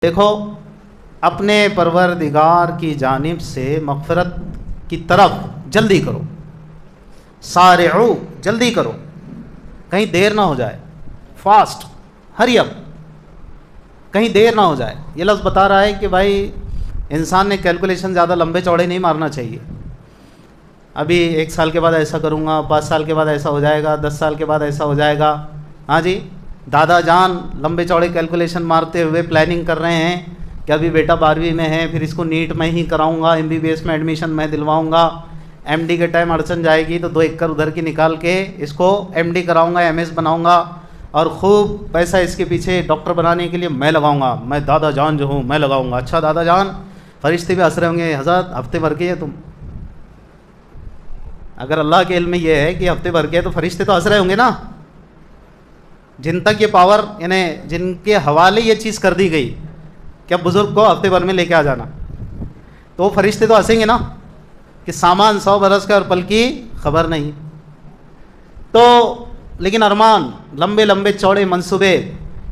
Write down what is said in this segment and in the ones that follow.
देखो, अपने परवरदिगार की जानिब से मग़फ़िरत की तरफ जल्दी करो, सारिऊ, जल्दी करो, कहीं देर ना हो जाए। फास्ट, हरी अप, कहीं देर ना हो जाए। ये लफ्ज़ बता रहा है कि भाई इंसान ने कैलकुलेशन ज़्यादा लंबे चौड़े नहीं मारना चाहिए। अभी 1 साल के बाद ऐसा करूँगा, 5 साल के बाद ऐसा हो जाएगा, 10 साल के बाद ऐसा हो जाएगा। हाँ जी, दादा जान लंबे चौड़े कैलकुलेशन मारते हुए प्लानिंग कर रहे हैं कि अभी बेटा 12वीं में है, फिर इसको नीट में ही कराऊंगा, MBBS में एडमिशन मैं दिलवाऊंगा, MD के टाइम अड़चन जाएगी तो 2 एकड़ उधर की निकाल के इसको MD कराऊंगा, MS बनाऊंगा और खूब पैसा इसके पीछे डॉक्टर बनाने के लिए मैं लगाऊंगा। मैं दादा जान जो हूँ मैं लगाऊंगा। अच्छा दादा जान, फरिश्ते भी हंस रहे होंगे, हज़रत हफ्ते भर के है तुम। अगर अल्लाह के इल्म में ये है कि हफ्ते भर के है तो फरिश्ते तो हंस रहे होंगे ना। जिन तक ये पावर, यानी जिनके हवाले ये चीज़ कर दी गई कि अब बुज़ुर्ग को हफ्ते भर में लेके आ जाना, तो फरिश्ते तो हंसेंगे ना कि सामान 100 बरस का और पल की खबर नहीं। तो लेकिन अरमान, लंबे लंबे चौड़े मंसूबे,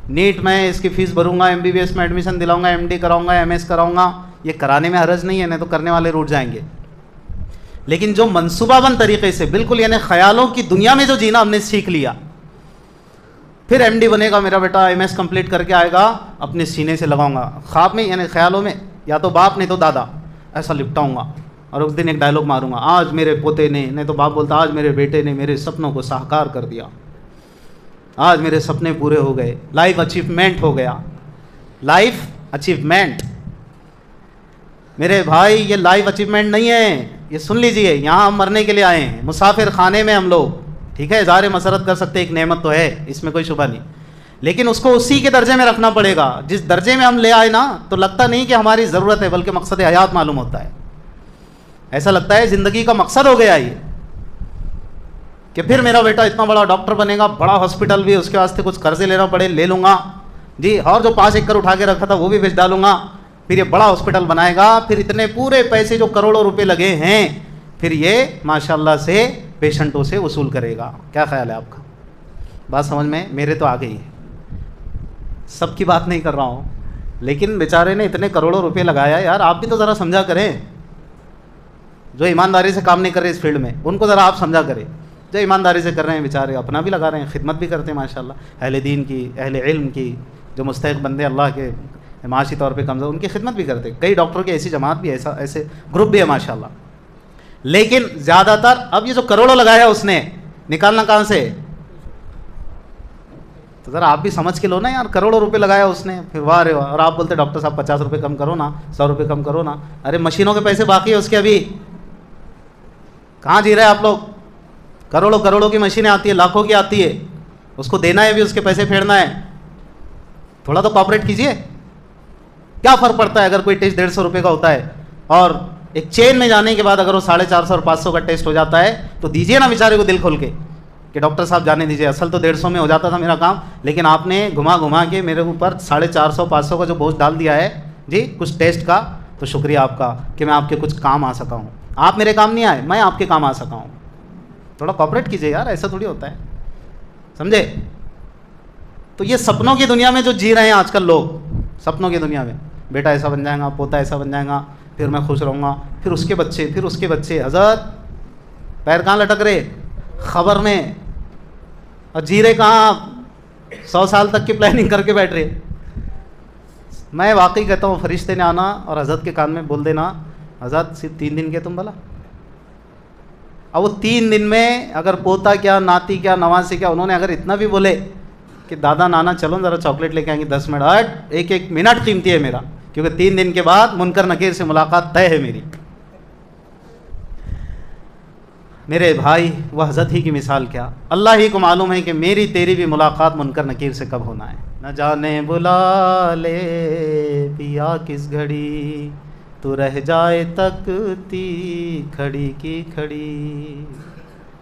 नीट में इसकी फ़ीस भरूंगा, MBBS में एडमिशन दिलाऊंगा, MD कराऊंगा, MS कराऊंगा, ये कराने में हरज नहीं है, नहीं तो करने वाले रूठ जाएंगे। लेकिन जो मंसूबाबंद तरीके से बिल्कुल, यानी ख्यालों की दुनिया में जो जीना हमने सीख लिया, फिर MD बनेगा मेरा बेटा, MS कंप्लीट करके आएगा, अपने सीने से लगाऊंगा, ख्वाब में यानी ख्यालों में, या तो बाप नहीं तो दादा, ऐसा लिपटाऊंगा और उस दिन एक डायलॉग मारूंगा, आज मेरे पोते ने, नहीं तो बाप बोलता आज मेरे बेटे ने मेरे सपनों को साकार कर दिया, आज मेरे सपने पूरे हो गए, लाइफ अचीवमेंट हो गया। लाइफ अचीवमेंट मेरे भाई, ये लाइफ अचीवमेंट नहीं है, ये सुन लीजिए, यहाँ हम मरने के लिए आए हैं, मुसाफिर खाने में हम लोग, ठीक है, इज़हार मसरत कर सकते, एक नेमत तो है, इसमें कोई शुबा नहीं, लेकिन उसको उसी के दर्जे में रखना पड़ेगा जिस दर्जे में हम ले आए ना, तो लगता नहीं कि हमारी ज़रूरत है, बल्कि मकसद हयात मालूम होता है। ऐसा लगता है ज़िंदगी का मकसद हो गया ये, कि फिर मेरा बेटा इतना बड़ा डॉक्टर बनेगा, बड़ा हॉस्पिटल भी, उसके वास्ते कुछ कर्जे लेना पड़े ले लूँगा जी, और जो 5 एकड़ उठा के रखा था वो भी बेच डालूंगा, फिर ये बड़ा हॉस्पिटल बनाएगा, फिर इतने पूरे पैसे जो करोड़ों रुपए लगे हैं, फिर ये माशाल्लाह से पेशेंटों से वसूल करेगा। क्या ख्याल है आपका? बात समझ में? मेरे तो आ गई है, सबकी बात नहीं कर रहा हूँ, लेकिन बेचारे ने इतने करोड़ों रुपए लगाया, यार आप भी तो ज़रा समझा करें। जो ईमानदारी से काम नहीं कर रहे इस फील्ड में, उनको ज़रा आप समझा करें। जो ईमानदारी से कर रहे हैं बेचारे, अपना भी लगा रहे हैं, खिदमत भी करते हैं माशाल्लाह, अहले दीन की, अहले इल्म की, जो मुस्तहिक़ बंदे अल्लाह के माशी तौर पे कमज़ोर, उनकी खिदमत भी करते हैं। कई डॉक्टरों की ऐसी जमात भी, ऐसे ग्रुप भी है माशाल्लाह। लेकिन ज़्यादातर अब ये जो करोड़ों लगाया उसने, निकालना कहाँ से? तो ज़रा आप भी समझ के लो ना यार, करोड़ों रुपए लगाया उसने, फिर वाह रे वाह, और आप बोलते डॉक्टर साहब 50 रुपये कम करो ना, 100 रुपये कम करो ना। अरे मशीनों के पैसे बाकी है उसके, अभी कहाँ जी रहे हैं आप लोग? करोड़ों करोड़ों की मशीनें आती है, लाखों की आती है, उसको देना है, भी उसके पैसे फेरना है। थोड़ा तो कॉपरेट कीजिए। क्या फ़र्क पड़ता है अगर कोई टेस्ट 150 रुपये का होता है, और एक चेन में जाने के बाद अगर वो 450 और 500 का टेस्ट हो जाता है, तो दीजिए ना बेचारे को दिल खोल के कि डॉक्टर साहब जाने दीजिए, असल तो 150 में हो जाता था मेरा काम, लेकिन आपने घुमा घुमा के मेरे ऊपर 450 500 का जो बोझ डाल दिया है जी कुछ टेस्ट का, तो शुक्रिया आपका कि मैं आपके कुछ काम आ सका हूँ। आप मेरे काम नहीं आए, मैं आपके काम आ सका हूँ। थोड़ा कॉपरेट कीजिए यार, ऐसा थोड़ी होता है, समझे? तो ये सपनों की दुनिया में जो जी रहे हैं आजकल लोग, सपनों की दुनिया में, बेटा ऐसा बन जाएगा, पोता ऐसा बन जाएगा, फिर मैं खुश रहूँगा, फिर उसके बच्चे, फिर उसके बच्चे। हज़रत पैर कहाँ लटक रहे? खबर में। और जी रहे कहाँ? 100 साल तक की प्लानिंग करके बैठ रहे। मैं वाकई कहता हूँ, फरिश्ते ने आना और हज़रत के कान में बोल देना, हज़रत सिर्फ 3 दिन के तुम भला। अब वो 3 दिन में अगर पोता क्या, नाती क्या, नवासी क्या, उन्होंने अगर इतना भी बोले कि दादा नाना चलो ज़रा चॉकलेट लेके आएंगे 10 मिनट, हट, एक मिनट कीमती है मेरा, क्योंकि 3 दिन के बाद मुनकर नकीर से मुलाकात तय है मेरी। मेरे भाई, वह हज़रत ही की मिसाल क्या, अल्लाह ही को मालूम है कि मेरी तेरी भी मुलाकात मुनकर नकीर से कब होना है। न जाने बुला ले पिया किस घड़ी, तू रह जाए तकती खड़ी की खड़ी।